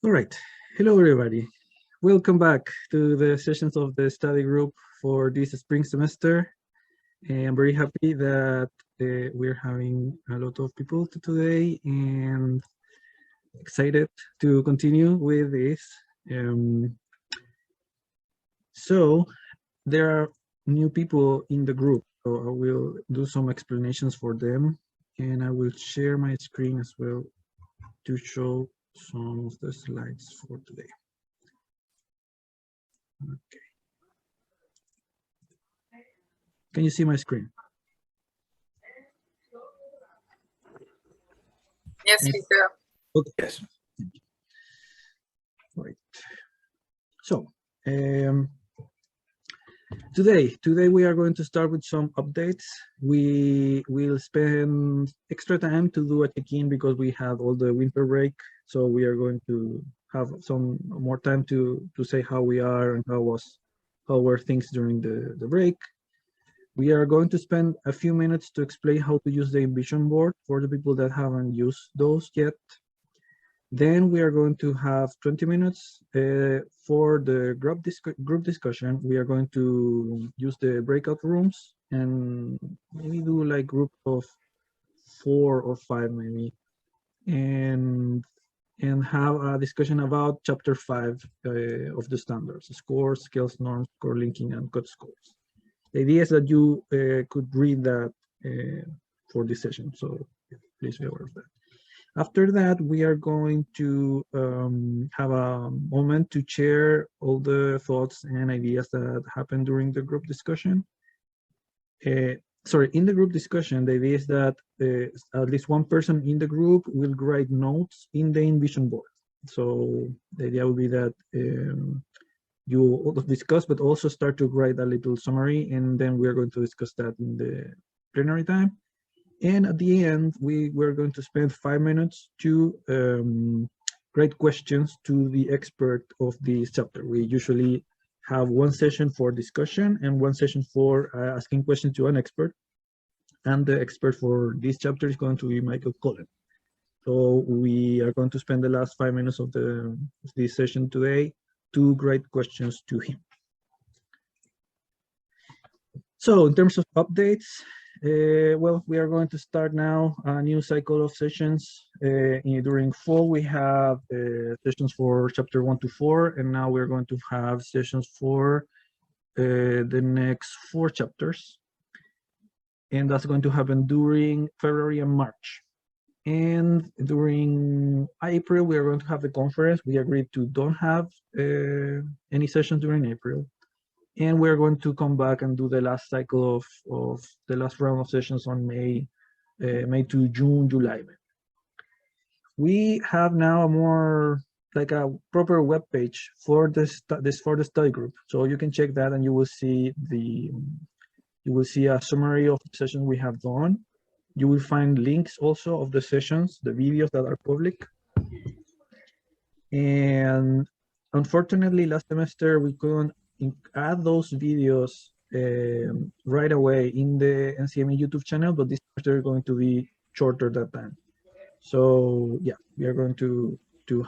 All right. Hello, everybody. Welcome back to the sessions of the study group for this spring semester. I'm very happy that we're having a lot of people today and excited to continue with this. Um, so there are new people in the group, so I will do some explanations for them, and I will share my screen as well to show some of the slides for today. Okay. Can you see my screen? Yes, we do. Okay. Yes. Right. So today we are going to start with some updates. We will spend extra time to do a check-in because we had all the winter break. So we are going to have some more time to say how we are and how were things during the break. We are going to spend a few minutes to explain how to use the Envision board for the people that haven't used those yet. Then we are going to have 20 minutes for the group discussion. We are going to use the breakout rooms and maybe do like group of 4 or 5 maybe, and have a discussion about chapter 5 of the standards: scores, scales, norms, score linking, and cut scores. The idea is that you could read that for this session, so please be aware of that. After that, we are going to have a moment to share all the thoughts and ideas that happened during the group discussion. In the group discussion, the idea is that at least one person in the group will write notes in the Envision board. So the idea will be that you discuss, but also start to write a little summary, and then we are going to discuss that in the plenary time. And at the end, we're going to spend 5 minutes to write questions to the expert of this chapter. We usually have one session for discussion and one session for asking questions to an expert. And the expert for this chapter is going to be Michael Cullen. So we are going to spend the last 5 minutes of this session today to write questions to him. So in terms of updates, well, we are going to start now a new cycle of sessions. During fall, we have sessions for chapter 1 to 4, and now we're going to have sessions for the next 4 chapters. And that's going to happen during February and March. And during April, we are going to have the conference. We agreed to don't have any sessions during April. And we're going to come back and do the last cycle of the last round of sessions on May to June, July. We have now a more like a proper web page for the study group, so you can check that and you will see a summary of the sessions we have done. You will find links also of the sessions, the videos that are public. And unfortunately, last semester we couldn't add those videos right away in the NCME YouTube channel, but this semester is going to be shorter that time. So yeah, we are going to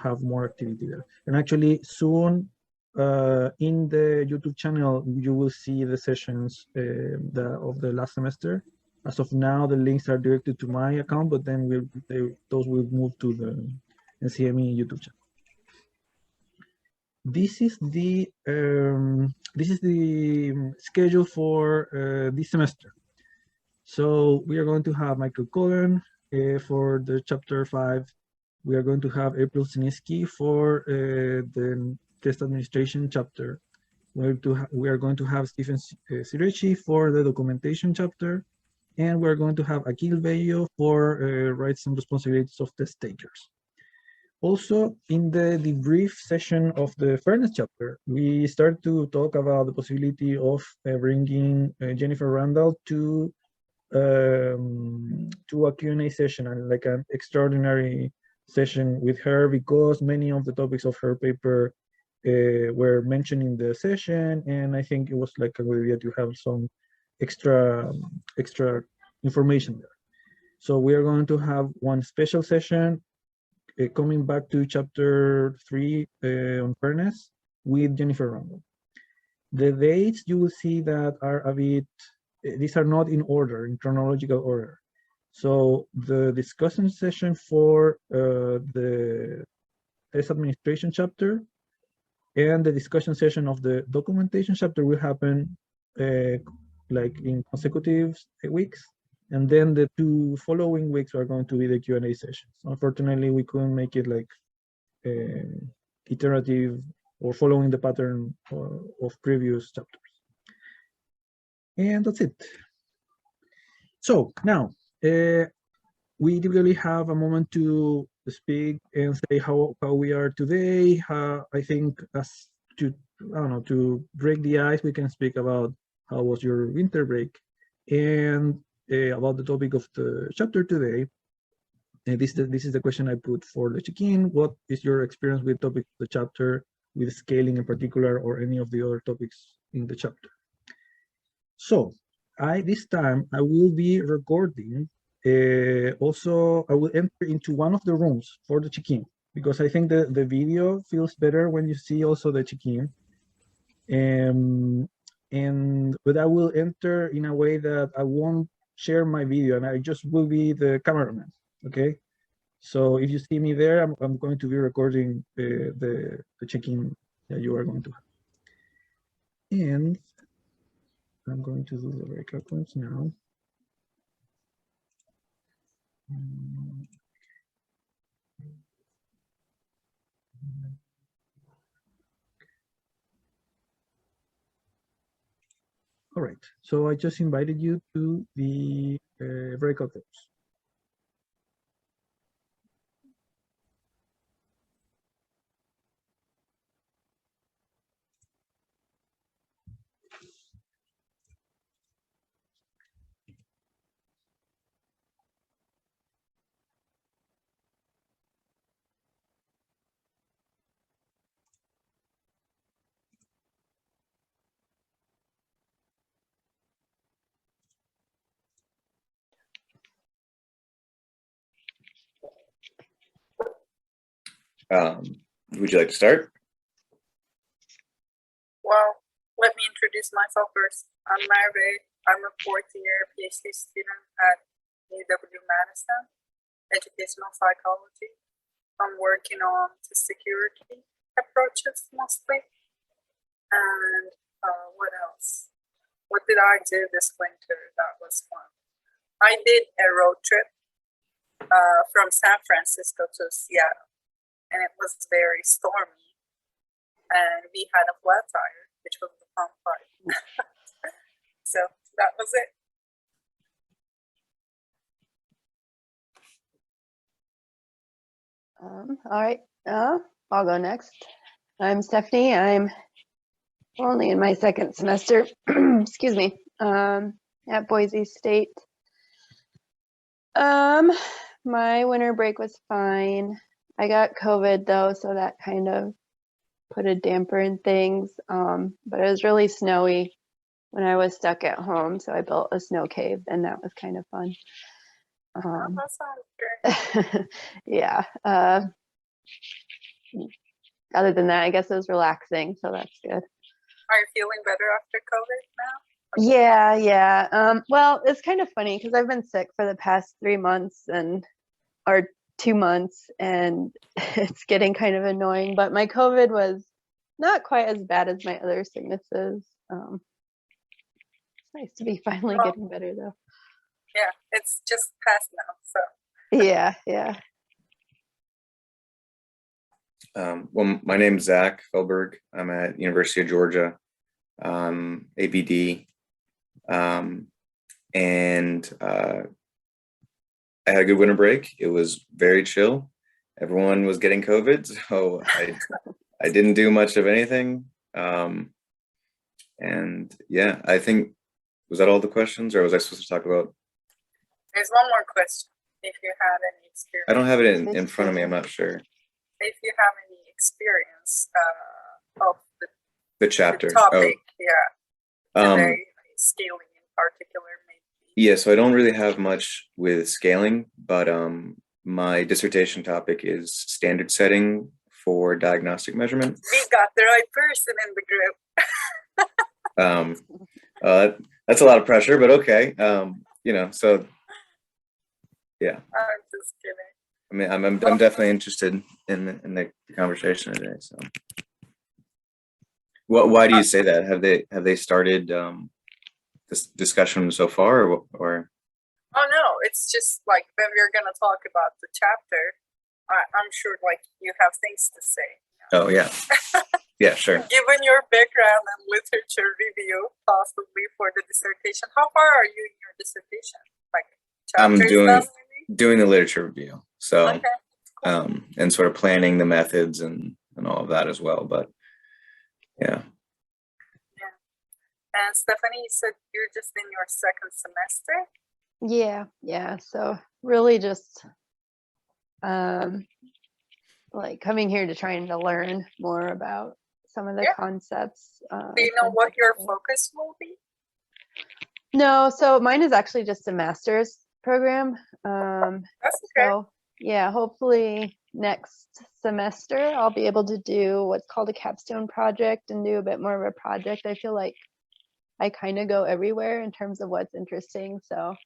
have more activity there. And actually soon in the YouTube channel, you will see the sessions of the last semester. As of now, the links are directed to my account, but then those will move to the NCME YouTube channel. This is the schedule for this semester. So we are going to have Michael Cullen for the chapter 5. We are going to have April Siniski for the test administration chapter. We are going to have Stephen Sirechi for the documentation chapter, and we're going to have Akil Bello for rights and responsibilities of test takers. Also, in the debrief session of the fairness chapter, we start to talk about the possibility of bringing Jennifer Randall to a Q&A session, and like an extraordinary session with her, because many of the topics of her paper were mentioned in the session, and I think it was like a good idea to have some extra information there. So we are going to have one special session coming back to chapter 3 on fairness with Jennifer Randall. The dates you will see that are a bit, these are not in order, in chronological order. So the discussion session for the test administration chapter and the discussion session of the documentation chapter will happen like in consecutive weeks. And then the 2 following weeks are going to be the Q&A sessions. Unfortunately, we couldn't make it like iterative or following the pattern of previous chapters. And that's it. So now, we typically have a moment to speak and say how we are today. I think as to, I don't know, to break the ice, we can speak about how was your winter break and about the topic of the chapter today. And this is the question I put for the check-in. What is your experience with topic of the chapter, with scaling in particular, or any of the other topics in the chapter? So this time I will be recording. Also, I will enter into one of the rooms for the check-in because I think the video feels better when you see also the check-in. But I will enter in a way that I won't share my video and I just will be the cameraman. Okay, so if you see me there, I'm going to be recording the check-in that you are going to have. And I'm going to do the breakout rooms now. All right, so I just invited you to the breakout rooms. Would you like to start? Well, let me introduce myself first. I'm Merve. I'm a fourth-year PhD student at UW-Madison, educational psychology. I'm working on the security approaches mostly. And what else? What did I do this winter? That was fun. I did a road trip from San Francisco to Seattle, and it was very stormy. And we had a flat tire, which was the fun part. So that was it. All right, I'll go next. I'm Stephanie. I'm only in my second semester, excuse me, at Boise State. My winter break was fine. I got COVID though, so that kind of put a damper in things, but it was really snowy when I was stuck at home, so I built a snow cave, and that was kind of fun. That sounds great. Yeah. Other than that, I guess it was relaxing, so that's good. Are you feeling better after COVID now? Yeah. Well, it's kind of funny because I've been sick for the past 3 months or 2 months, and it's getting kind of annoying, but my COVID was not quite as bad as my other sicknesses. It's nice to be finally getting better though. Yeah, it's just past now, so. Yeah. Well, my name's Zach Felberg. I'm at University of Georgia, ABD, and I had a good winter break. It was very chill. Everyone was getting COVID, so I didn't do much of anything. And yeah, I think, was that all the questions, or was I supposed to talk about? There's one more question. If you had any experience. I don't have it in front of me. I'm not sure. If you have any experience of The chapter. the topic, today, scaling in particular, maybe. Yeah, so I don't really have much with scaling, but my dissertation topic is standard setting for diagnostic measurement. We got the right person in the group. That's a lot of pressure, but okay. So yeah. I'm just kidding. I mean, I'm definitely interested in the conversation today. So, why do you say that? Have they started this discussion so far, or? Oh no, it's just like when we're gonna talk about the chapter, I'm sure like you have things to say. Oh yeah, yeah, sure. Given your background and literature review, possibly for the dissertation, how far are you in your dissertation? Like I'm chapters doing the literature review, so okay, cool. and sort of planning the methods and all of that as well. But yeah. And Stephanie, you said you're just in your second semester. Yeah. So really just like coming here to trying to learn more about some of the concepts. Do you know what your focus will be? No, so mine is actually just a master's program. That's okay. So yeah, hopefully next semester I'll be able to do what's called a capstone project and do a bit more of a project. I feel like I kind of go everywhere in terms of what's interesting. So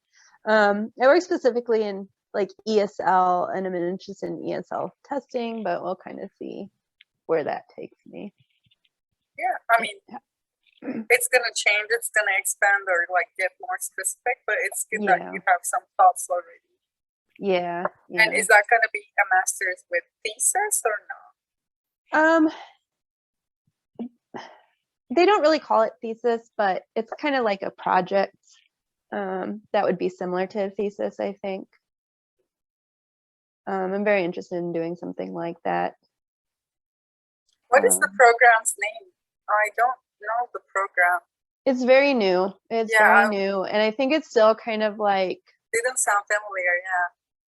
I work specifically in like ESL, and I'm interested in ESL testing, but we'll kind of see where that takes me. Yeah, I mean, it's gonna change, it's gonna expand or like get more specific, but it's good that you have some thoughts already. Yeah. And is that gonna be a master's with thesis or no? They don't really call it thesis, but it's kind of like a project that would be similar to a thesis, I think. I'm very interested in doing something like that. What is the program's name? I don't know the program. It's very new. It's very new. And I think it's still kind of like... Didn't sound familiar,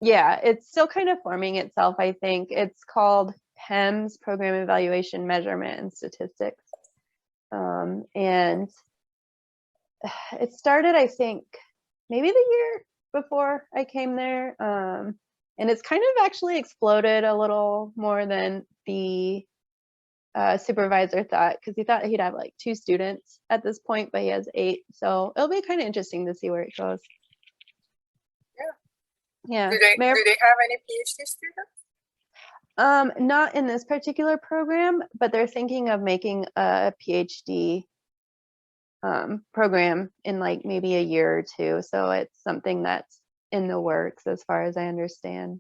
Yeah, it's still kind of forming itself, I think. It's called PEMS, Program Evaluation, Measurement, and Statistics. And it started, I think, maybe the year before I came there. And it's kind of actually exploded a little more than the supervisor thought, because he thought he'd have like 2 students at this point, but he has 8. So it'll be kind of interesting to see where it goes. Yeah. Do they have any PhD students? Not in this particular program, but they're thinking of making a PhD program in like maybe a year or 2. So it's something that's in the works as far as I understand.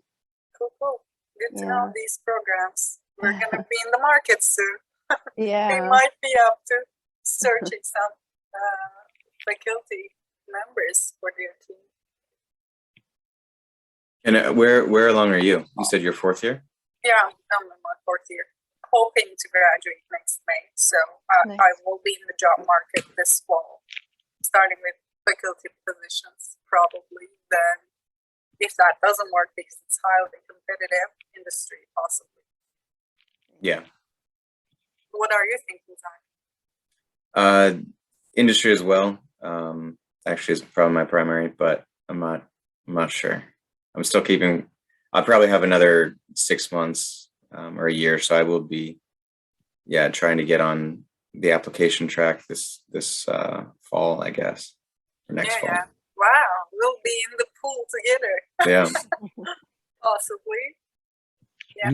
Cool. Good to know these programs. We're going to be in the market soon. Yeah. They might be up to searching some faculty members for their team. And where along are you? You said you're 4th year? Yeah, I'm in my 4th year. Hoping to graduate next May. So Nice. I will be in the job market this fall, starting with faculty positions probably. Then if that doesn't work because it's highly competitive, industry possibly. Yeah. What are you thinking, Zach? Industry as well. Actually, is probably my primary, but I'm not sure. I'm still keeping. I'll probably have another 6 months or a year, so I will be, trying to get on the application track this fall, I guess, or next fall. Yeah. Wow, we'll be in the pool together. Yeah. Possibly. Yeah.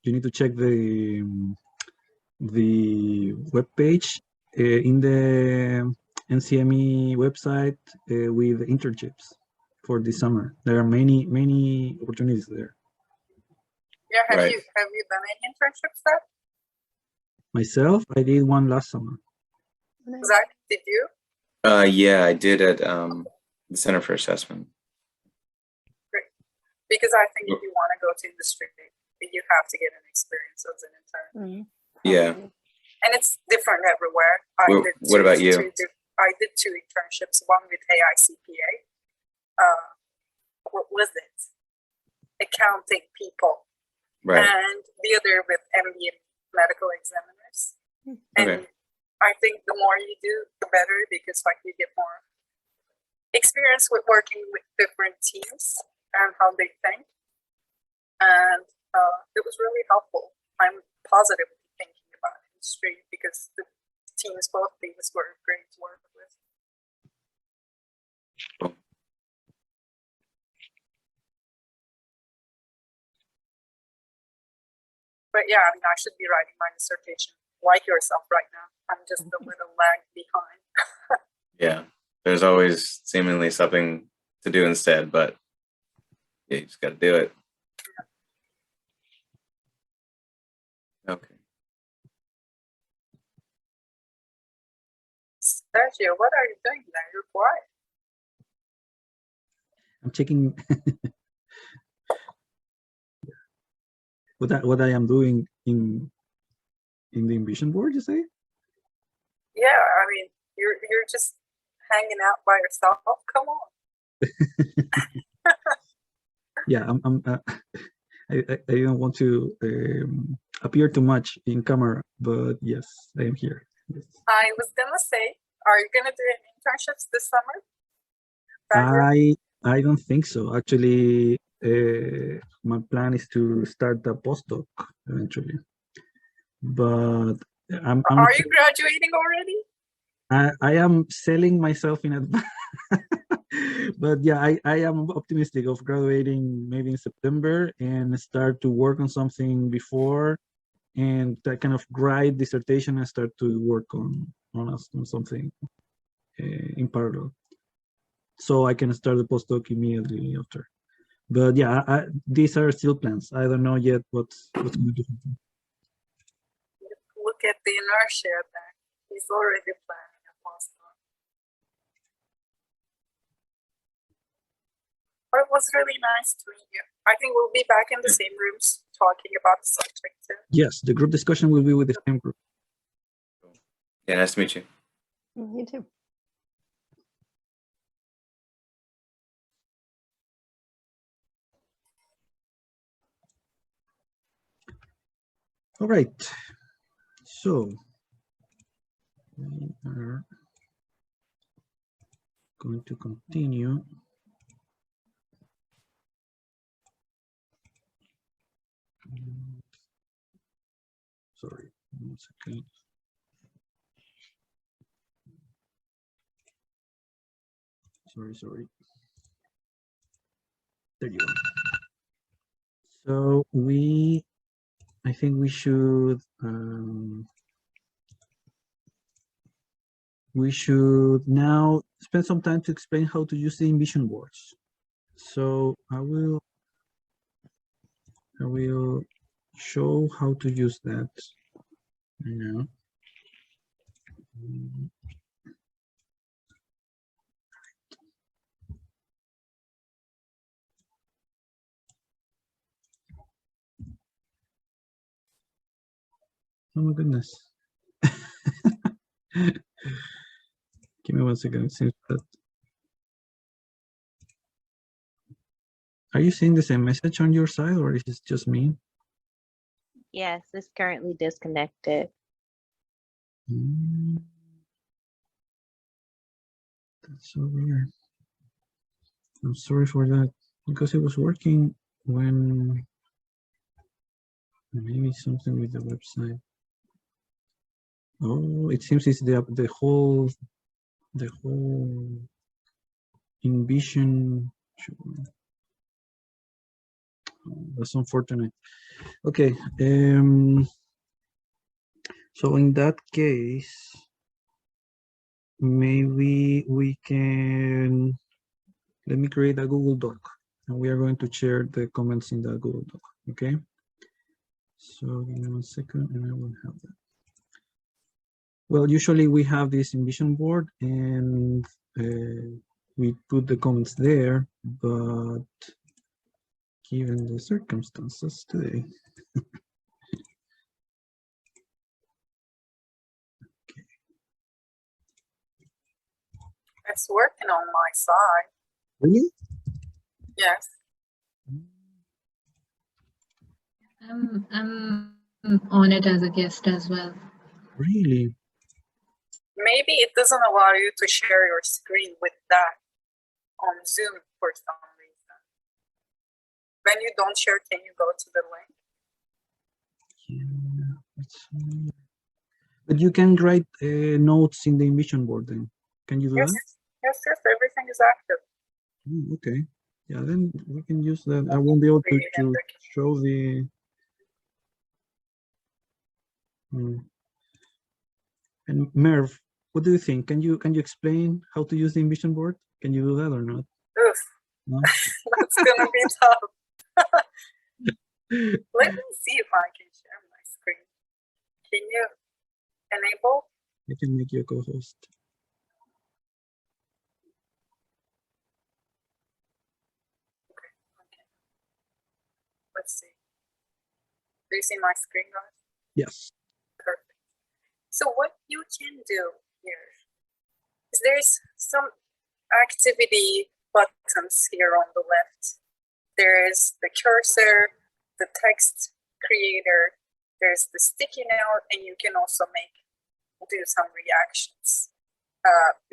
You need to check the web page in the NCME website with internships for this summer. There are many opportunities there. Yeah, have Right. you done any internships there? Myself, I did one last summer. Zach, did you? Yeah, I did at the Center for Assessment. Great. Because I think if you want to go to industry, you have to get an experience as an intern. Mm-hmm. Yeah. And it's different everywhere. What about you? I did 2 internships, one with AICPA. What was it? Accounting people. Right. And the other with MD, medical examiners. And Okay. I think the more you do, the better, because like you get more experience with working with different teams and how they think. and it was really helpful. I'm positively thinking about history because the teams, both teams, were great to work with. But yeah, I mean, I should be writing my dissertation like yourself right now. I'm just a little lag behind. Yeah, there's always seemingly something to do instead, but you just got to do it. Okay. Sergio, what are you doing there? You're quiet. I'm checking what I am doing in the Envision board, you say? Yeah, I mean, you're just hanging out by yourself. Come on. Yeah, I don't want to appear too much in camera, but yes, I am here. Yes. I was gonna say, are you gonna do any internships this summer? February? I don't think so. Actually, my plan is to start a postdoc eventually, but Are you graduating already? I am selling myself in advance. But yeah, I am optimistic of graduating maybe in September and start to work on something before, and that kind of write dissertation and start to work on something in parallel, so I can start the postdoc immediately after. But yeah, these are still plans. I don't know yet what's going to happen. Look at the inertia there. He's already planning a postdoc. But it was really nice to meet you. I think we'll be back in the same rooms talking about the subject too. Yes, the group discussion will be with the same group. Yeah, nice to meet you. You too. All right. So we are going to continue. Sorry, 1 second. Sorry. There you go. So I think we should now spend some time to explain how to use the Envision boards. So I will show how to use that now. Oh my goodness. Give me 1 second. It seems that. Are you seeing the same message on your side, or is it just me? Yes, it's currently disconnected. That's so weird. I'm sorry for that, because it was working when maybe something with the website. Oh, it seems it's the whole Envision. That's unfortunate. Okay. So in that case, maybe we can, let me create a Google Doc, and we are going to share the comments in the Google Doc, okay? So give me 1 second and I will have that. Well, usually we have this Envision board and we put the comments there, but given the circumstances today, It's working on my side. really? Yes. I'm on it as a guest as well. Really? Maybe it doesn't allow you to share your screen with that on Zoom for some reason. When you don't share, can you go to the link? Yeah, let's see. But you can write notes in the Envision board then. Can you do Yes, that? yes, everything is active. Okay. Yeah, then we can use that. I won't be able to show the. And Merv, what do you think? Can you explain how to use the Envision board? Can you do that or not? Oof, No? that's gonna be tough. Let me see if I can share my screen. Can you enable? I can make you a co-host. Okay. Let's see. Do you see my screen, guys? Yes. Perfect. So what you can do here is there's some activity buttons here on the left. There's the cursor, the text creator, there's the sticky note, and you can also do some reactions.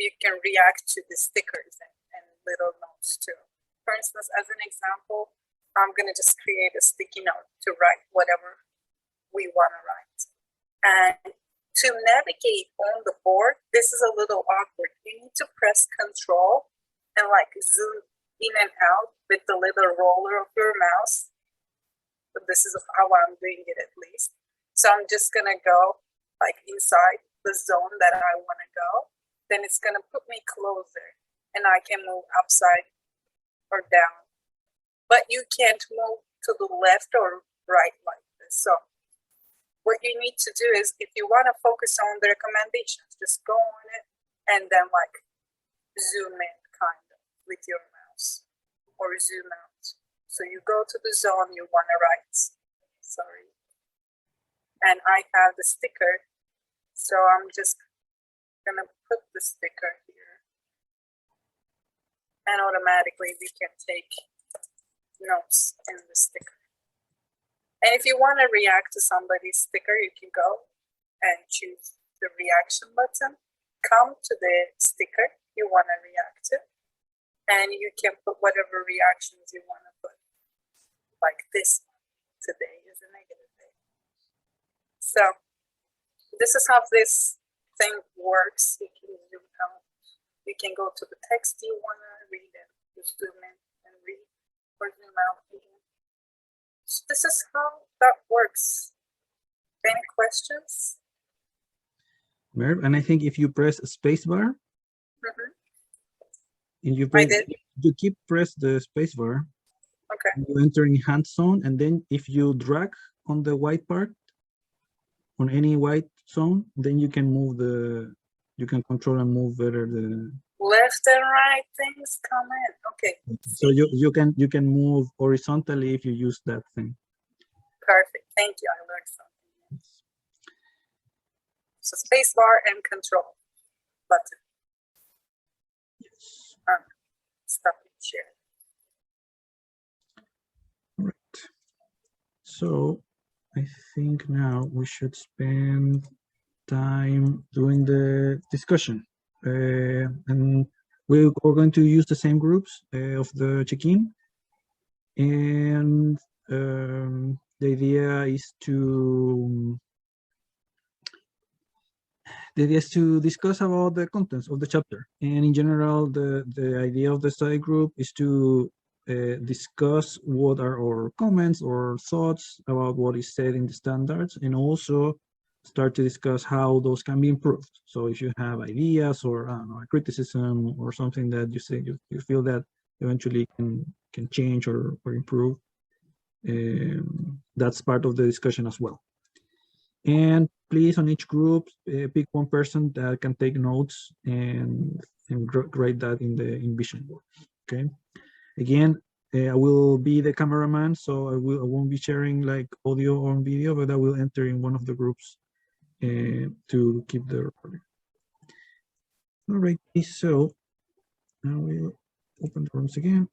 You can react to the stickers and little notes too. For instance, as an example, I'm gonna just create a sticky note to write whatever we wanna write. And to navigate on the board, this is a little awkward. You need to press Control and like zoom in and out with the little roller of your mouse. But this is how I'm doing it at least. So I'm just gonna go like inside the zone that I wanna go. Then it's gonna put me closer and I can move upside or down. But you can't move to the left or right like this. So what you need to do is if you wanna focus on the recommendations, just go on it and then like zoom in kind of with your mouse or zoom out. So you go to the zone you want to write. Sorry. And I have the sticker. So I'm just going to put the sticker here. And automatically we can take notes in the sticker. And if you want to react to somebody's sticker, you can go and choose the reaction button. Come to the sticker you want to react to, and you can put whatever reactions you want to put. Like this one, today is a negative day. So this is how this thing works. You can zoom out. You can go to the text you want to read and zoom in and read, or zoom out again. So this is how that works. Any questions? Merv, and I think if you press spacebar, and you I did. you keep press the spacebar, Okay. you enter in hand zone, and then if you drag on the white part, on any white zone, then you can move you can control and move better the Left and right things come in. Okay. so you can move horizontally if you use that thing. Perfect. Thank you. I learned something. So spacebar and control button. Yes. Stop and share. All right. So I think now we should spend time doing the discussion. And we're going to use the same groups of the check-in. And the idea is to discuss about the contents of the chapter. And in general, the idea of the study group is to discuss what are our comments or thoughts about what is said in the standards, and also start to discuss how those can be improved. So if you have ideas or I don't know, a criticism or something that you say you feel that eventually can change or improve, that's part of the discussion as well. And please, on each group, pick one person that can take notes and write that in the Envision board. Okay. Again, I will be the cameraman, so I won't be sharing like audio or video, but I will enter in one of the groups to keep the recording. All right. So now we'll open the rooms again.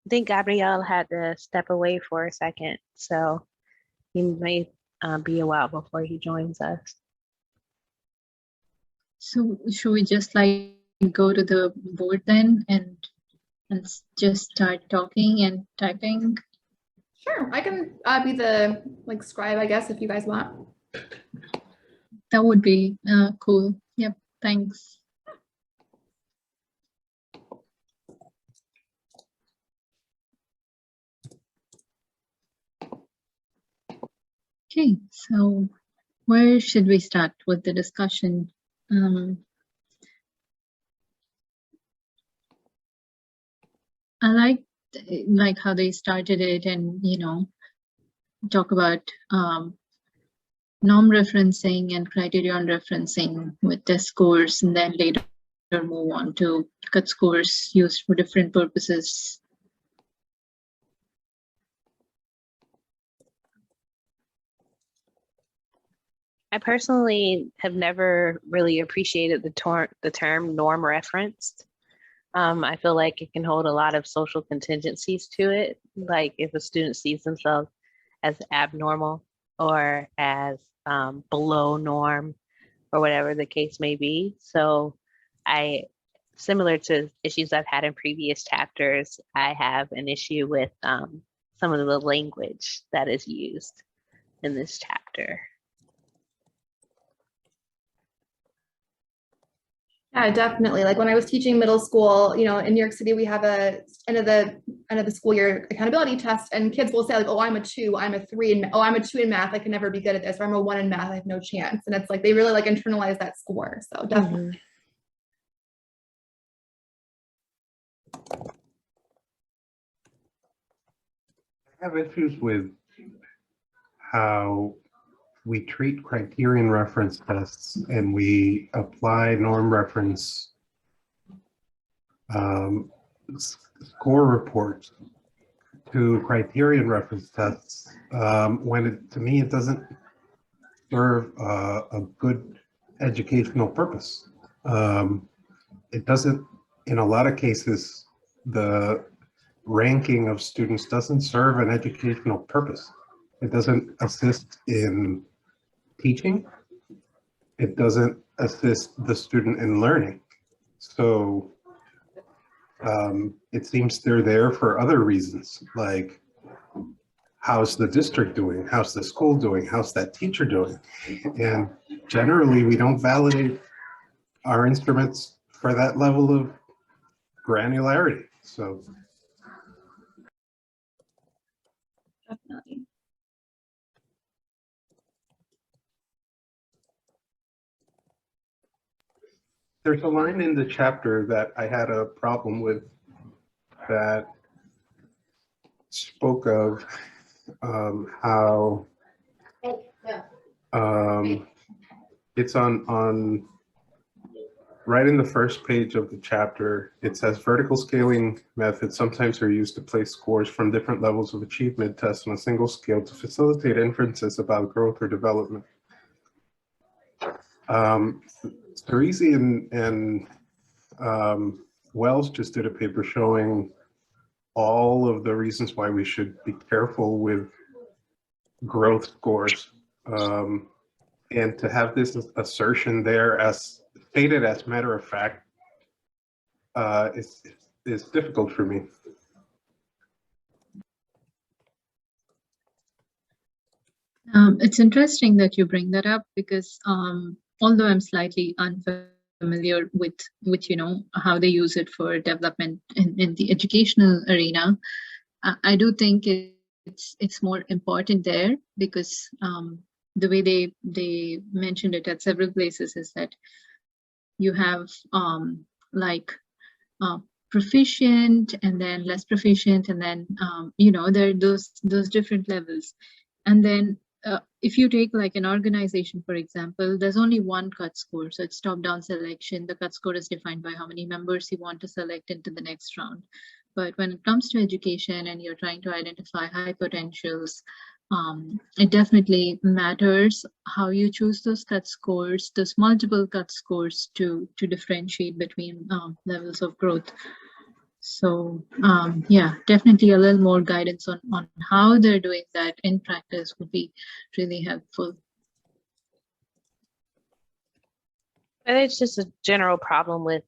think Gabrielle had to step away for a second, so he may be a while before he joins us. So should we just like go to the board then and just start talking and typing? Sure, I can be the like scribe, I guess, if you guys want. That would be cool. Yep, thanks. Okay, so where should we start with the discussion? I like how they started it, and talk about norm referencing and criterion referencing with test scores, and then later move on to cut scores used for different purposes. I personally have never really appreciated the term norm referenced. I feel like it can hold a lot of social contingencies to it. Like if a student sees themselves as abnormal or as below norm or whatever the case may be. So similar to issues I've had in previous chapters, I have an issue with some of the language that is used in this chapter. Yeah, definitely. Like when I was teaching middle school, in New York City, we have a end of the school year accountability test, and kids will say like, "Oh, I'm a 2, I'm a 3, and oh, I'm a 2 in math. I can never be good at this." Or I'm a 1 in math. I have no chance. And it's like they really like internalize that score. So definitely. I have issues with how we treat criterion reference tests and we apply norm reference score reports to criterion reference tests when to me it doesn't serve a good educational purpose. It doesn't, in a lot of cases, the ranking of students doesn't serve an educational purpose. It doesn't assist in teaching. It doesn't assist the student in learning. So it seems they're there for other reasons, like how's the district doing? How's the school doing? How's that teacher doing? And generally, we don't validate our instruments for that level of granularity. So Definitely. there's a line in the chapter that I had a problem with that spoke of how it's on right in the first page of the chapter. It says vertical scaling methods sometimes are used to place scores from different levels of achievement tests on a single scale to facilitate inferences about growth or development. Cerisi and Wells just did a paper showing all of the reasons why we should be careful with growth scores. And to have this assertion there as stated as matter of fact is difficult for me. It's interesting that you bring that up because although I'm slightly unfamiliar with how they use it for development in the educational arena, I do think it's more important there because the way they mentioned it at several places is that you have proficient and then less proficient, and then there are those different levels. And then if you take like an organization, for example, there's only one cut score. So it's top-down selection. The cut score is defined by how many members you want to select into the next round. But when it comes to education and you're trying to identify high potentials, it definitely matters how you choose those cut scores, those multiple cut scores to differentiate between levels of growth. So yeah, definitely a little more guidance on how they're doing that in practice would be really helpful. But it's just a general problem with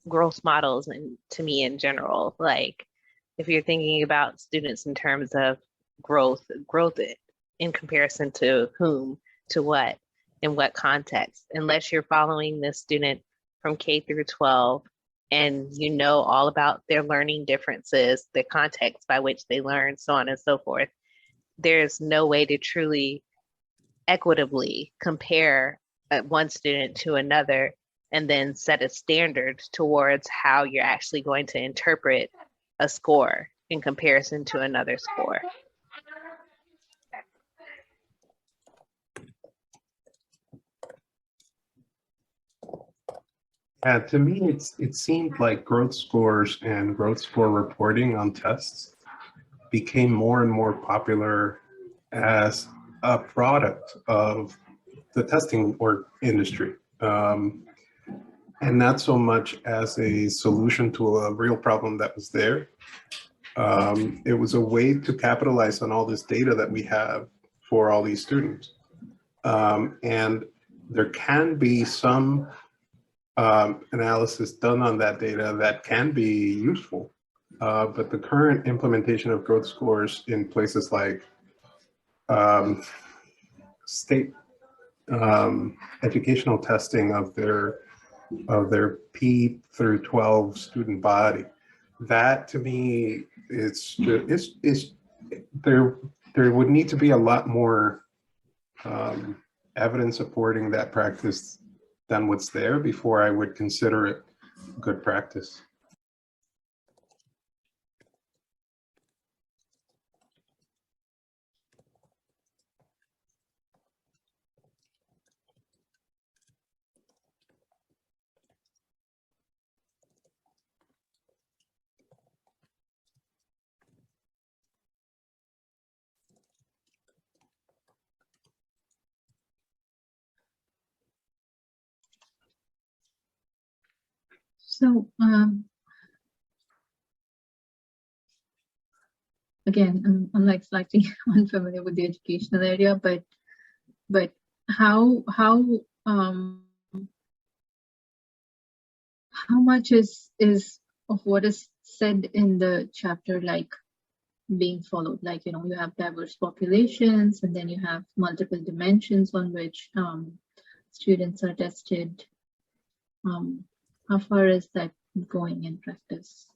growth models, and to me in general, like if you're thinking about students in terms of growth in comparison to whom, to what, in what context, unless you're following this student from K through 12 and you know all about their learning differences, the context by which they learn, so on and so forth, there's no way to truly equitably compare one student to another and then set a standard towards how you're actually going to interpret a score in comparison to another score. To me, it seemed like growth scores and growth score reporting on tests became more and more popular as a product of the testing or industry, and not so much as a solution to a real problem that was there. It was a way to capitalize on all this data that we have for all these students. And there can be some analysis done on that data that can be useful. But the current implementation of growth scores in places like state educational testing of their P through 12 student body, that to me it's there would need to be a lot more evidence supporting that practice than what's there before I would consider it good practice. So again, I'm like slightly unfamiliar with the educational area, but how much is of what is said in the chapter like being followed? Like, you know, you have diverse populations and then you have multiple dimensions on which students are tested. How far is that going in practice?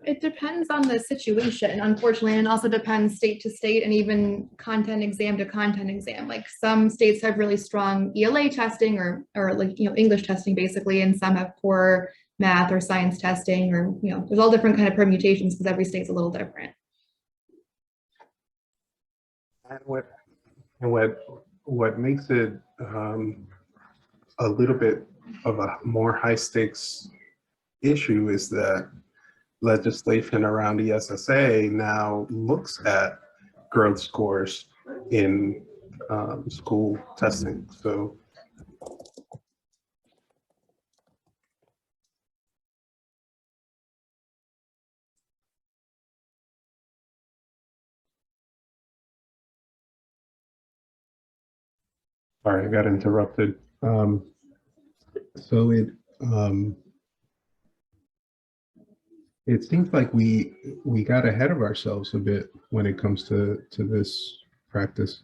It depends on the situation, unfortunately, and also depends state to state and even content exam to content exam. Like some states have really strong ELA testing or like, you know, English testing basically, and some have poor math or science testing, or, you know, there's all different kind of permutations because every state's a little different. And what makes it a little bit of a more high stakes issue is that legislation around the SSA now looks at growth scores in school testing. So sorry, I got interrupted. So it seems like we got ahead of ourselves a bit when it comes to this practice.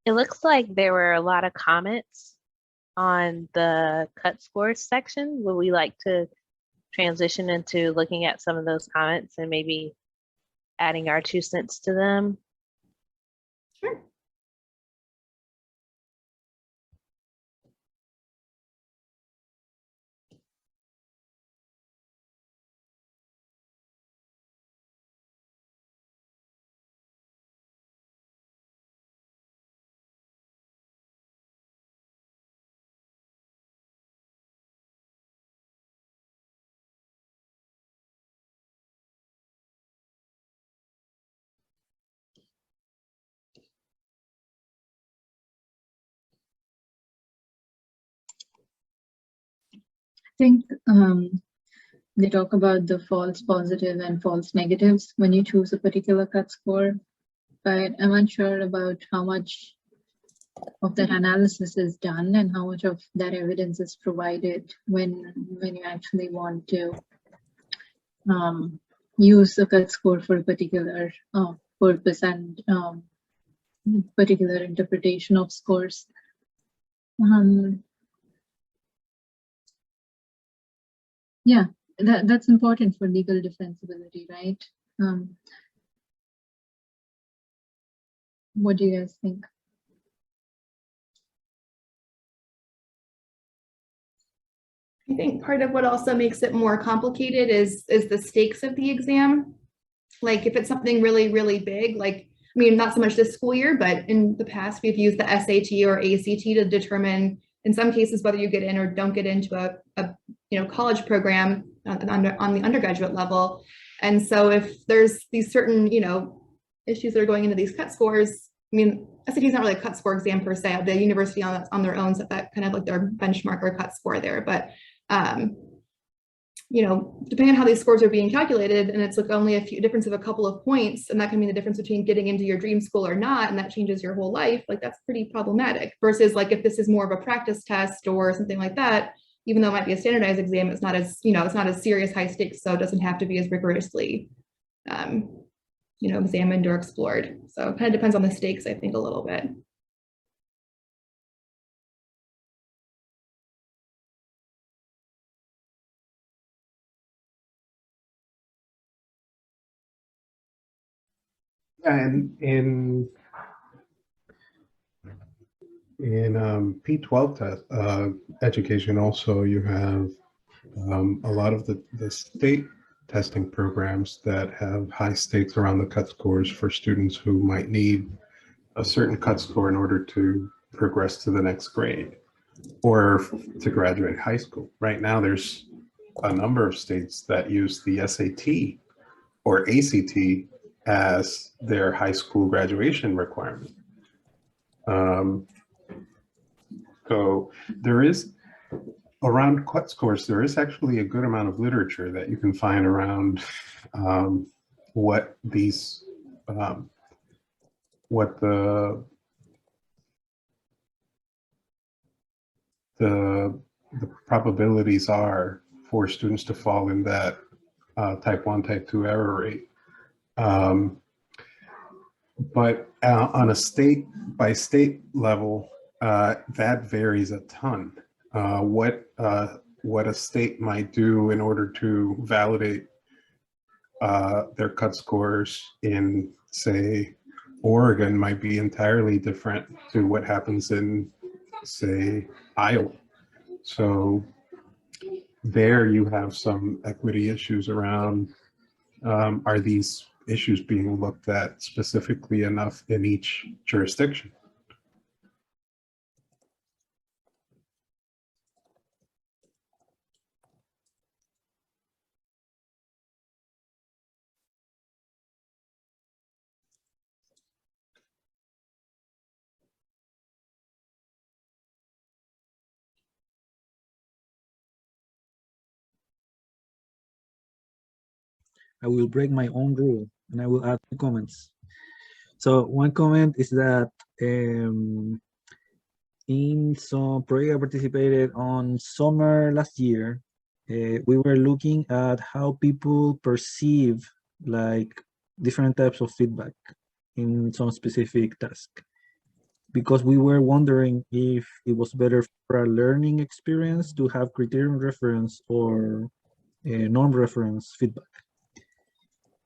It looks like there were a lot of comments on the cut scores section. Would we like to transition into looking at some of those comments and maybe adding our 2 cents to them? Sure. think they talk about the false positive and false negatives when you choose a particular cut score, but I'm unsure about how much of that analysis is done and how much of that evidence is provided when you actually want to use the cut score for a particular purpose and particular interpretation of scores. Yeah, that's important for legal defensibility, right? What do you guys think? I think part of what also makes it more complicated is the stakes of the exam. Like if it's something really, really big, like, I mean, not so much this school year, but in the past, we've used the SAT or ACT to determine, in some cases, whether you get in or don't get into a college program on the undergraduate level. And so if there's these certain, issues that are going into these cut scores, I mean, SAT is not really a cut score exam per se. The university on their own set that kind of like their benchmark or cut score there. But depending on how these scores are being calculated, and it's like only a difference of a couple of points, and that can mean the difference between getting into your dream school or not, and that changes your whole life, like that's pretty problematic. Versus like if this is more of a practice test or something like that, even though it might be a standardized exam, it's not as, it's not as serious high stakes, so it doesn't have to be as rigorously examined or explored. So it kind of depends on the stakes, I think, a little bit. And in P12 test education, also you have a lot of the state testing programs that have high stakes around the cut scores for students who might need a certain cut score in order to progress to the next grade or to graduate high school. Right now, there's a number of states that use the SAT or ACT as their high school graduation requirement. So there is, around cut scores, there is actually a good amount of literature that you can find around what these, what the probabilities are for students to fall in that type 1, type 2 error rate. But on a state by state level, that varies a ton. What a state might do in order to validate their cut scores in, say, Oregon might be entirely different to what happens in, say, Iowa. So there you have some equity issues around, are these issues being looked at specifically enough in each jurisdiction? I will break my own rule and I will add 2 comments. So one comment is that in some project I participated on summer last year, we were looking at how people perceive like different types of feedback in some specific task, because we were wondering if it was better for a learning experience to have criterion reference or norm reference feedback.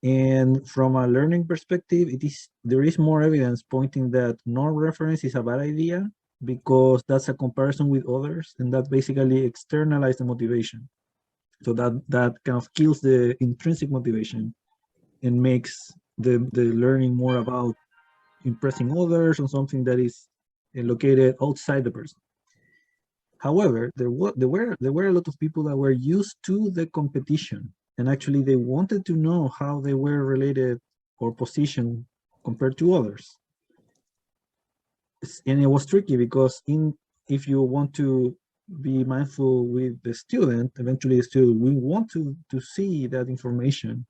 And from a learning perspective, there is more evidence pointing that norm reference is a bad idea, because that's a comparison with others, and that basically externalizes the motivation. So that kind of kills the intrinsic motivation and makes the learning more about impressing others on something that is located outside the person. However, there were a lot of people that were used to the competition, and actually they wanted to know how they were related or positioned compared to others. And it was tricky because if you want to be mindful with the student. Eventually, the student will want to see that information,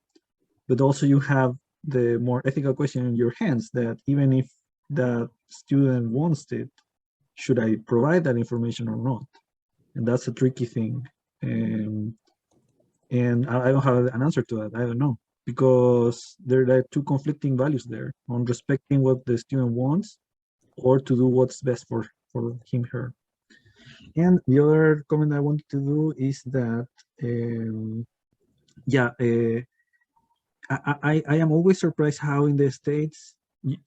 but also you have the more ethical question in your hands that even if the student wants it, should I provide that information or not? And that's a tricky thing. And I don't have an answer to that. I don't know, because there are two conflicting values there on respecting what the student wants or to do what's best for him, her. And the other comment I wanted to do is that, yeah, I am always surprised how in the States,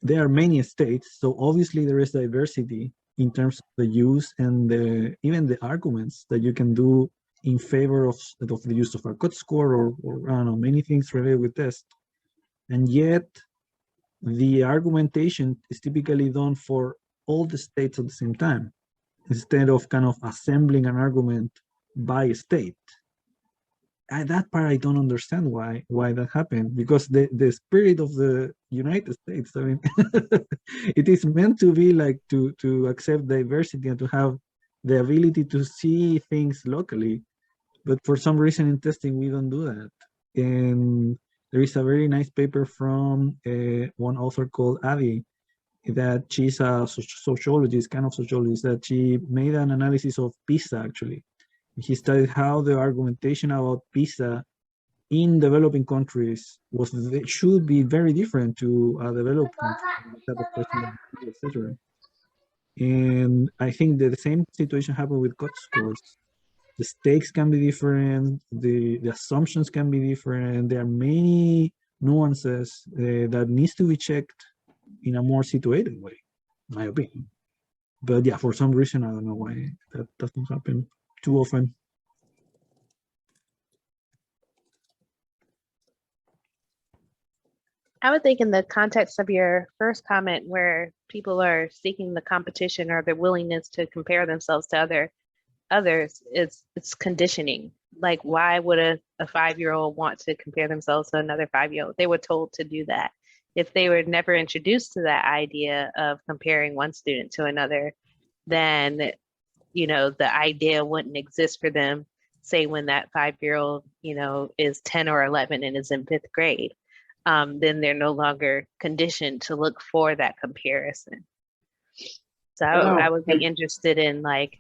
there are many states, so obviously there is diversity in terms of the use and even the arguments that you can do in favor of the use of a cut score or I don't know, many things related with test. And yet the argumentation is typically done for all the states at the same time, instead of kind of assembling an argument by state. That part I don't understand why that happened, because the spirit of the United States, I mean, it is meant to be like to accept diversity and to have the ability to see things locally, but for some reason in testing we don't do that. And there is a very nice paper from one author called Abby, that she's a sociologist, kind of sociologist, that she made an analysis of PISA actually. He studied how the argumentation about PISA in developing countries should be very different to a developed country, type of question, etc. And I think that the same situation happened with cut scores. The stakes can be different, the assumptions can be different. There are many nuances that needs to be checked in a more situated way, in my opinion. But yeah, for some reason, I don't know why that doesn't happen too often. I would think in the context of your first comment where people are seeking the competition or their willingness to compare themselves to others, it's conditioning. Like, why would a 5-year-old want to compare themselves to another 5-year-old? They were told to do that. If they were never introduced to that idea of comparing one student to another, then, you know, the idea wouldn't exist for them, say when that 5-year-old, you know, is 10 or 11 and is in 5th grade. Then they're no longer conditioned to look for that comparison. So I would be interested in like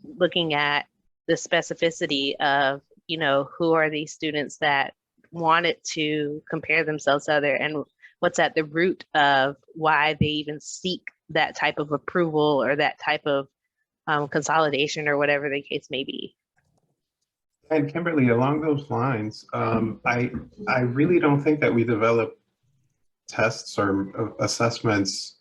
looking at the specificity of, you know, who are these students that wanted to compare themselves to other, and what's at the root of why they even seek that type of approval or that type of consolidation or whatever the case may be. And Kimberly, along those lines, I really don't think that we develop tests or assessments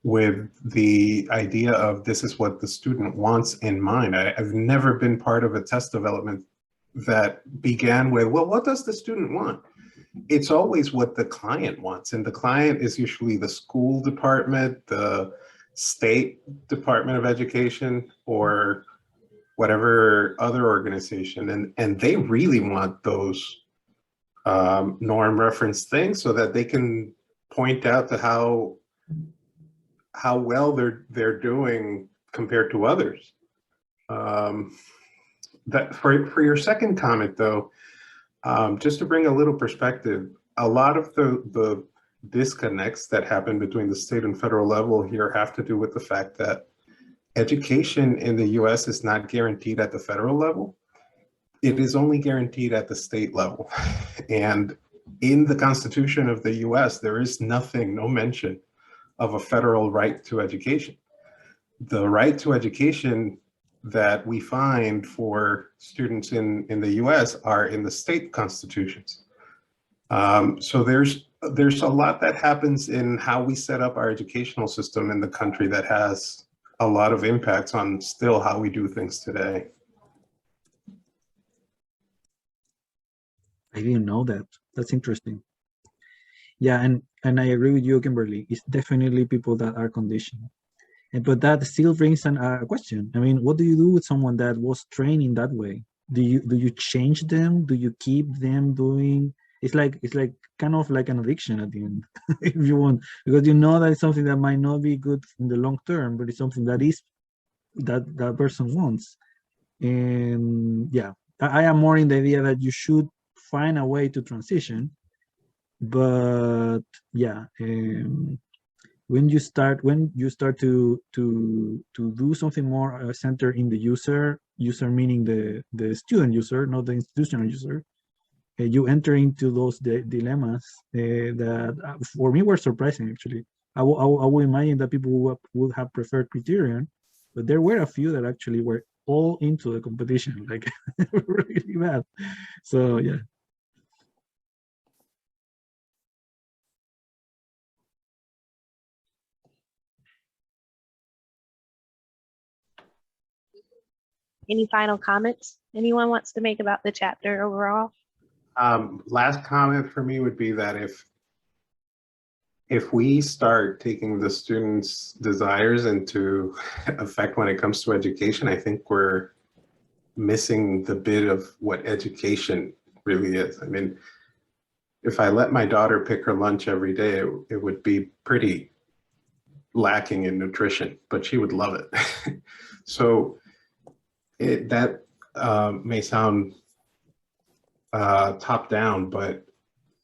with the idea of this is what the student wants in mind. I've never been part of a test development that began with, well, what does the student want? It's always what the client wants. And the client is usually the school department, the state Department of Education, or whatever other organization. And they really want those norm reference things so that they can point out to how well they're doing compared to others. That for your second comment though, just to bring a little perspective, a lot of the disconnects that happen between the state and federal level here have to do with the fact that education in the US is not guaranteed at the federal level. It is only guaranteed at the state level. And in the Constitution of the US, there is nothing, no mention of a federal right to education. The right to education that we find for students in the US are in the state constitutions. So there's a lot that happens in how we set up our educational system in the country that has a lot of impacts on still how we do things today. I didn't know that. That's interesting. Yeah, and I agree with you, Kimberly. It's definitely people that are conditioned. But that still brings a question. I mean, what do you do with someone that was trained in that way? Do you change them? Do you keep them doing? It's like kind of like an addiction at the end, if you want, because you know that it's something that might not be good in the long term, but it's something that is that person wants. And yeah, I am more in the idea that you should find a way to transition, but yeah, when you start to do something more centered in the user meaning the student user, not the institutional user, you enter into those dilemmas that for me were surprising actually. I would imagine that people would have preferred Criterion, but there were a few that actually were all into the competition, like really bad. So yeah. Any final comments anyone wants to make about the chapter overall? Last comment for me would be that if we start taking the students' desires into effect when it comes to education, I think we're missing the bit of what education really is. I mean, if I let my daughter pick her lunch every day, it would be pretty lacking in nutrition, but she would love it. So that may sound top down, but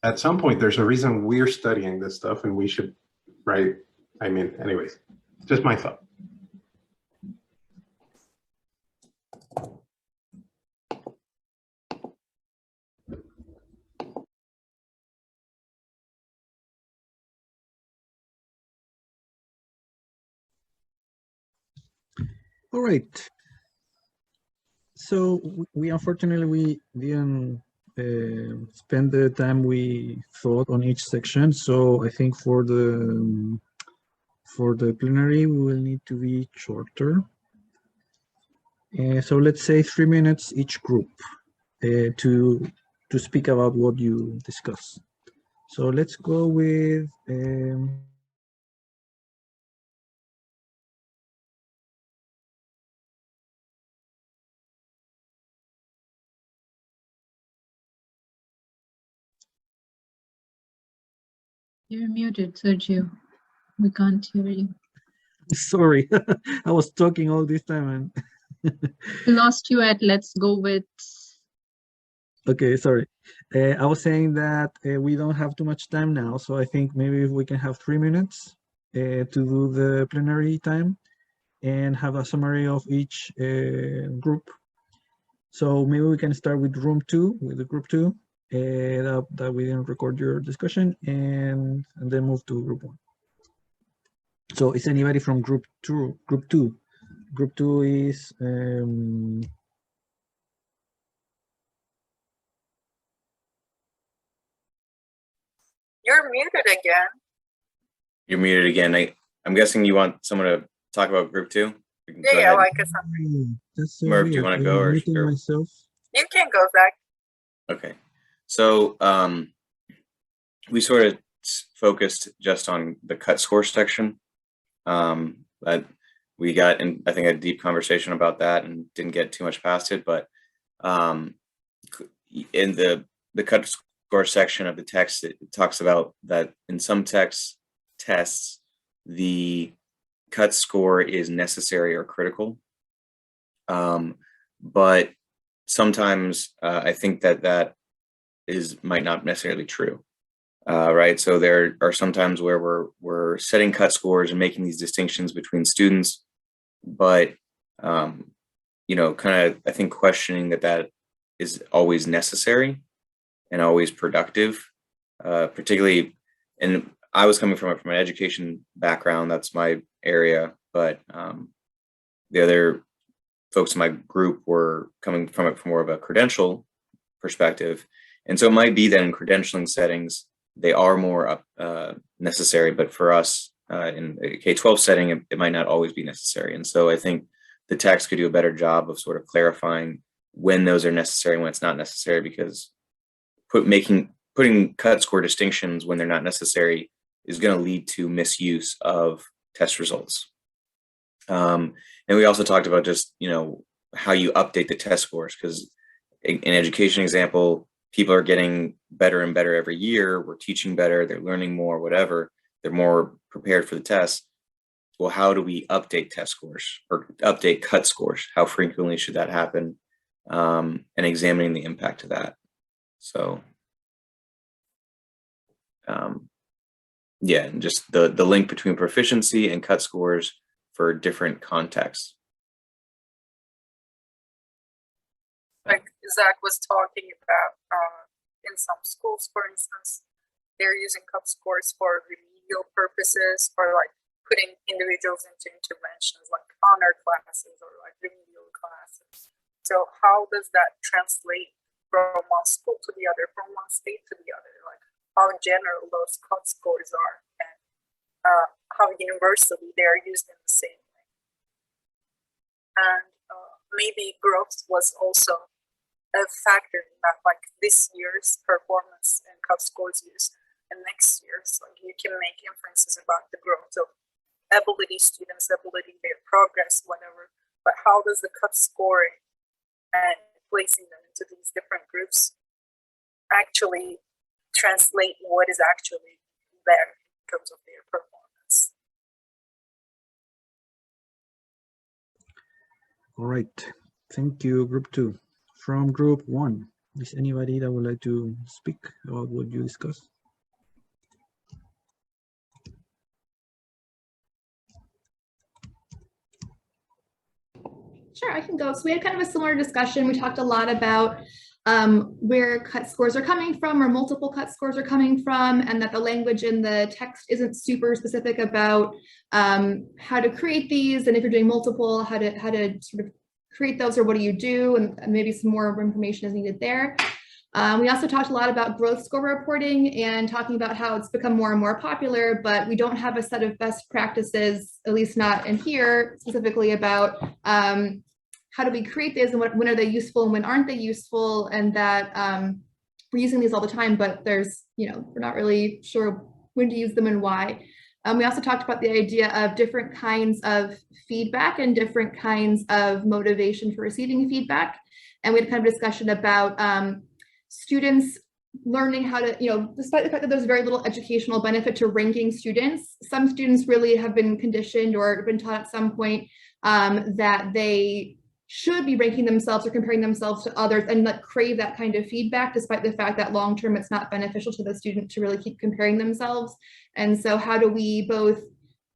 at some point there's a reason we're studying this stuff and we should, right? I mean, anyways, just my thought. All right. So we unfortunately we didn't spend the time we thought on each section. So I think for the plenary we will need to be shorter. So let's say 3 minutes each group to speak about what you discuss. So let's go with. You're muted, Sergio. We can't hear you. Sorry, I was talking all this time and. We lost you at let's go with. Okay, sorry. I was saying that we don't have too much time now, so I think maybe if we can have 3 minutes to do the plenary time and have a summary of each group. So maybe we can start with room 2, with the group 2, that we didn't record your discussion, and then move to group 1. So is anybody from group 2? Group 2. Group 2 is You're muted again. You're muted again. I'm guessing you want someone to talk about group 2? We can go Yeah, ahead. like a summary. That's so Merv, do you weird. want to go or muting sure? myself? You can go, Zach. Okay. So we sort of focused just on the cut score section. But we got in, I think, a deep conversation about that and didn't get too much past it. But in the cut score section of the text, it talks about that in some tests, the cut score is necessary or critical. But sometimes I think that might not necessarily true. Right. So there are some times where we're setting cut scores and making these distinctions between students, but kind of I think questioning that is always necessary and always productive, particularly. And I was coming from an education background. That's my area, but the other folks in my group were coming from it from more of a credential perspective, and so it might be that in credentialing settings they are more necessary, but for us in a K-12 setting, it might not always be necessary. And so I think the text could do a better job of sort of clarifying when those are necessary and when it's not necessary, because putting cut score distinctions when they're not necessary is going to lead to misuse of test results. And we also talked about just, how you update the test scores, because in education example, people are getting better and better every year. We're teaching better, they're learning more, whatever. They're more prepared for the test. well, how do we update test scores or update cut scores? How frequently should that happen? And examining the impact of that. So, yeah, and just the link between proficiency and cut scores for different contexts. Like Zach was talking about, in some schools, for instance, they're using cut scores for remedial purposes, or like putting individuals into interventions like honor classes or like remedial classes. So how does that translate from one school to the other, from one state to the other? Like how general those cut scores are, and how universally they are used in the same way. And maybe growth was also a factor in that, like this year's performance and cut scores used, and next year's, like you can make inferences about the growth of ability students, ability, their progress, whatever. But how does the cut scoring and placing them into these different groups actually translate what is actually there in terms of their performance? All right. Thank you, group 2. From group 1, is anybody that would like to speak about what you discussed? Sure, I can go. So we had kind of a similar discussion. We talked a lot about where cut scores are coming from, or multiple cut scores are coming from, and that the language in the text isn't super specific about how to create these, and if you're doing multiple, how to sort of create those, or what do you do, and maybe some more information is needed there. We also talked a lot about growth score reporting and talking about how it's become more and more popular, but we don't have a set of best practices, at least not in here, specifically about how do we create these, and when are they useful and when aren't they useful, and that we're using these all the time, but there's, we're not really sure when to use them and why. We also talked about the idea of different kinds of feedback and different kinds of motivation for receiving feedback. And we had kind of a discussion about students learning how to, despite the fact that there's very little educational benefit to ranking students, some students really have been conditioned or been taught at some point that they should be ranking themselves or comparing themselves to others, and crave that kind of feedback, despite the fact that long term it's not beneficial to the student to really keep comparing themselves. And so how do we both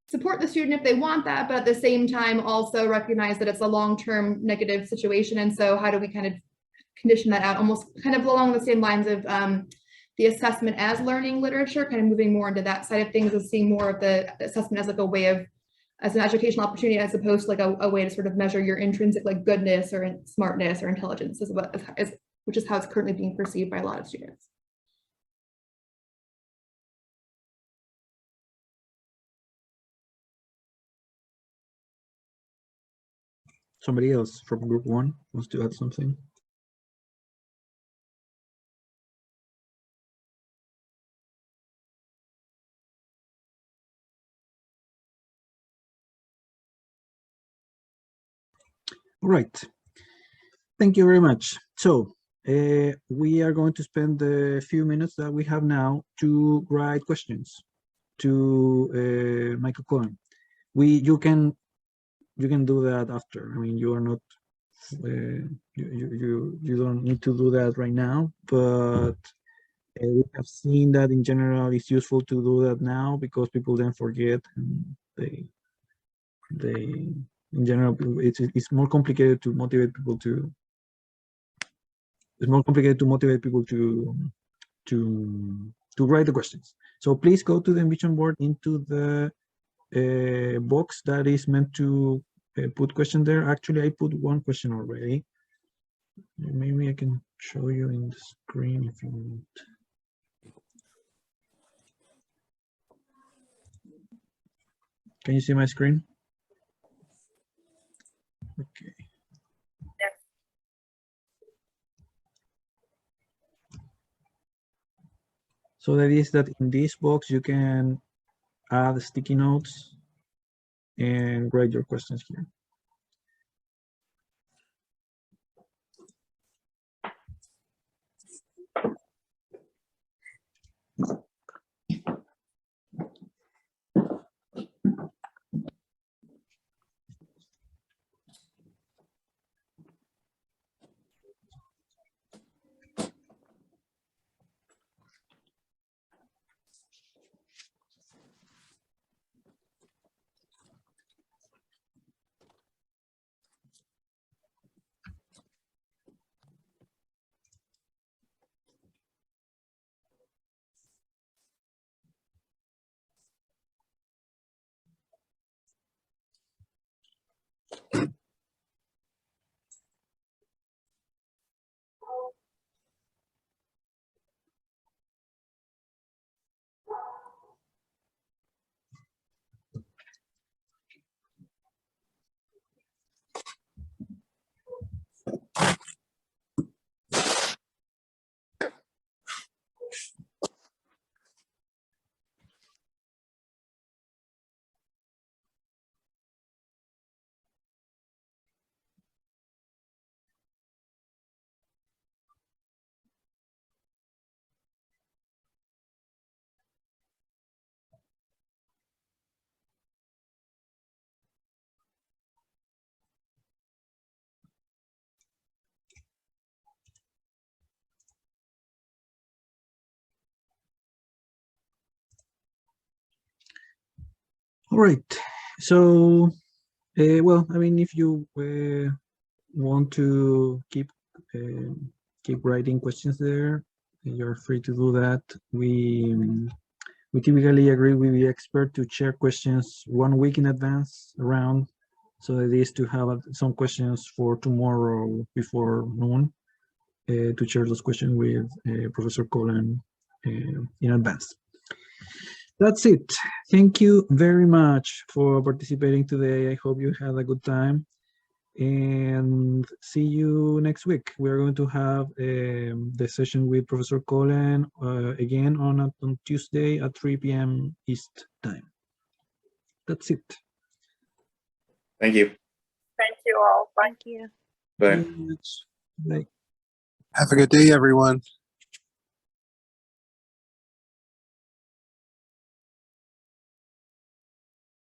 support the student if they want that, but at the same time also recognize that it's a long-term negative situation? And so how do we kind of condition that out, almost kind of along the same lines of the assessment as learning literature, kind of moving more into that side of things, and seeing more of the assessment as like a way of, as an educational opportunity, as opposed to like a way to sort of measure your intrinsic like goodness or smartness or intelligence, which is how it's currently being perceived by a lot of students. Somebody else from group 1 wants to add something? All right. Thank you very much. So we are going to spend the few minutes that we have now to write questions to Michael Cohen. You can do that after. I mean, you are not you don't need to do that right now, but we have seen that in general it's useful to do that now, because people then forget, and they in general it's more complicated to motivate people to write the questions. So please go to the Envision board, into the box that is meant to put question there. Actually, I put one question already. Maybe I can show you in the screen if you want. Can you see my screen? Okay. So that is that in this box you can add sticky notes and write your questions here. All right. So, well, I mean, if you want to keep writing questions there, you're free to do that. We typically agree with the expert to share questions 1 week in advance around, so it is to have some questions for tomorrow before noon to share those questions with Professor Colin in advance. That's it. Thank you very much for participating today. I hope you had a good time. And see you next week. We are going to have the session with Professor Colin again on Tuesday at 3 p.m. East time. That's it. Thank you. Thank you all. Bye. Thank you. Bye. Thank you very much. Bye. Have a good day, everyone.